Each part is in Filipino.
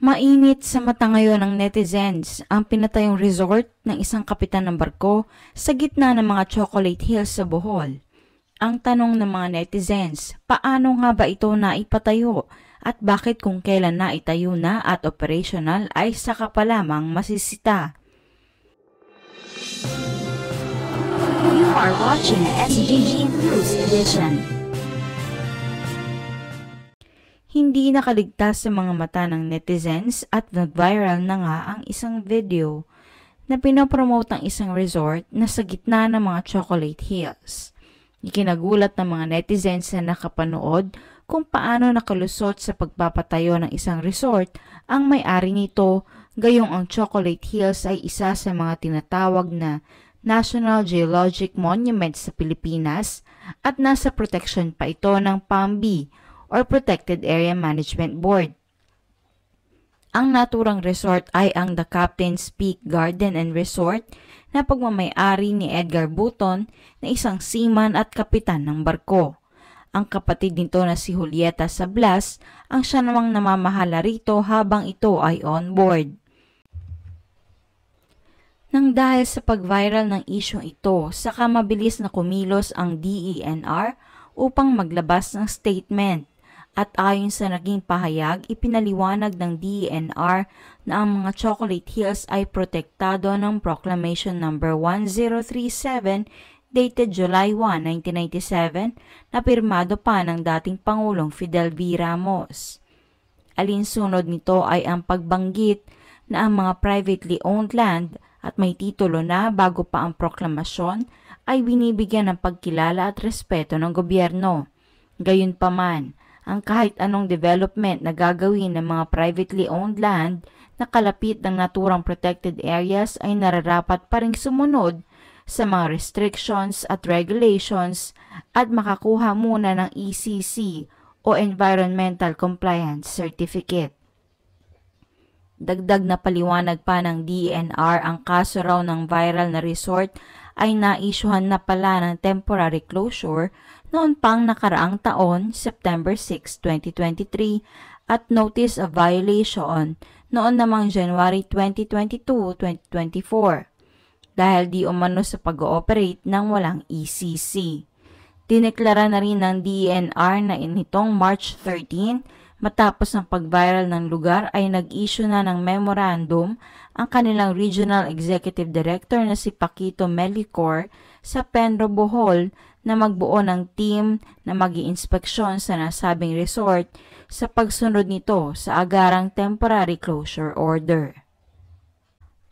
Mainit sa mata ngayon ng netizens ang pinatayong resort ng isang kapitan ng barko sa gitna ng mga chocolate hills sa Bohol. Ang tanong ng mga netizens, paano nga ba ito naipatayo at bakit kung kailan naitayo na at operational ay saka pa lamang masisita? You are watching SGG News Edition. Hindi nakaligtas sa mga mata ng netizens at nag-viral na nga ang isang video na pinopromote ang isang resort na sa gitna ng mga chocolate hills. Ikinagulat ng mga netizens na nakapanood kung paano nakalusot sa pagpapatayo ng isang resort ang may-ari nito, gayong ang Chocolate Hills ay isa sa mga tinatawag na National Geologic Monument sa Pilipinas at nasa protection pa ito ng PAMB or Protected Area Management Board. Ang naturang resort ay ang The Captain's Peak Garden and Resort na pagmamay-ari ni Edgar Buton na isang seaman at kapitan ng barko. Ang kapatid nito na si Julieta Sablas ang siya namang namamahala rito habang ito ay on board. Nang dahil sa pag-viral ng isyong ito, saka mabilis na kumilos ang DENR upang maglabas ng statement. At ayon sa naging pahayag, ipinaliwanag ng DENR na ang mga Chocolate Hills ay protektado ng Proclamation No. 1037 dated July 1, 1997 na pirmado pa ng dating Pangulong Fidel V. Ramos. Alinsunod nito ay ang pagbanggit na ang mga privately owned land at may titulo na bago pa ang proklamasyon ay binibigyan ng pagkilala at respeto ng gobyerno. Gayunpaman, ang kahit anong development na gagawin ng mga privately owned land na kalapit ng naturang protected areas ay nararapat pa ring sumunod sa mga restrictions at regulations at makakuha muna ng ECC o Environmental Compliance Certificate. Dagdag na paliwanag pa ng DENR, ang kaso raw ng viral na resort ay naisyuhan na pala ng temporary closure noon pang nakaraang taon, September 6, 2023, at notice of violation noon namang January 2022-2024 dahil di umano sa pag-ooperate ng walang ECC. Dineklara na rin ng DENR na nitong March 13, matapos ang pag-viral ng lugar ay nag-issue na ng memorandum ang kanilang Regional Executive Director na si Paquito Melicor sa Penro, Bohol na magbuo ng team na mag-iinspeksyon sa nasabing resort sa pagsunod nito sa agarang temporary closure order.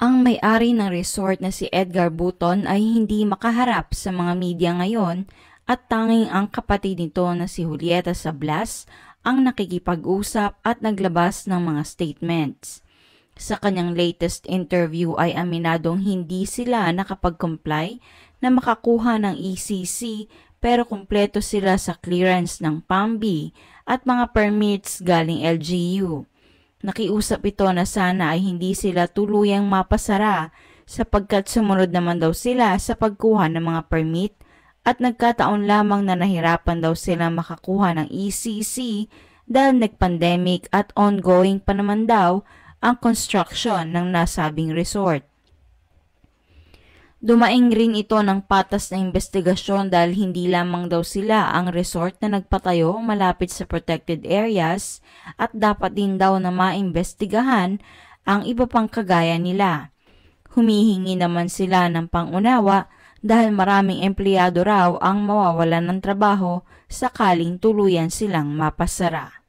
Ang may-ari ng resort na si Edgar Buton ay hindi makaharap sa mga media ngayon at tanging ang kapatid nito na si Julieta Sablas ang nakikipag-usap at naglabas ng mga statements. Sa kanyang latest interview ay aminadong hindi sila nakapag-comply na makakuha ng ECC pero kumpleto sila sa clearance ng PAMB at mga permits galing LGU. Nakiusap ito na sana ay hindi sila tuluyang mapasara sapagkat sumunod naman daw sila sa pagkuha ng mga permit at nagkataon lamang na nahirapan daw sila makakuha ng ECC dahil nag-pandemic at ongoing pa naman daw ang construction ng nasabing resort. Dumaing rin ito ng patas na investigasyon dahil hindi lamang daw sila ang resort na nagpatayo malapit sa protected areas at dapat din daw na maimbestigahan ang iba pang kagaya nila. Humihingi naman sila ng pangunawa dahil maraming empleyado raw ang mawawalan ng trabaho sakaling tuluyan silang mapasara.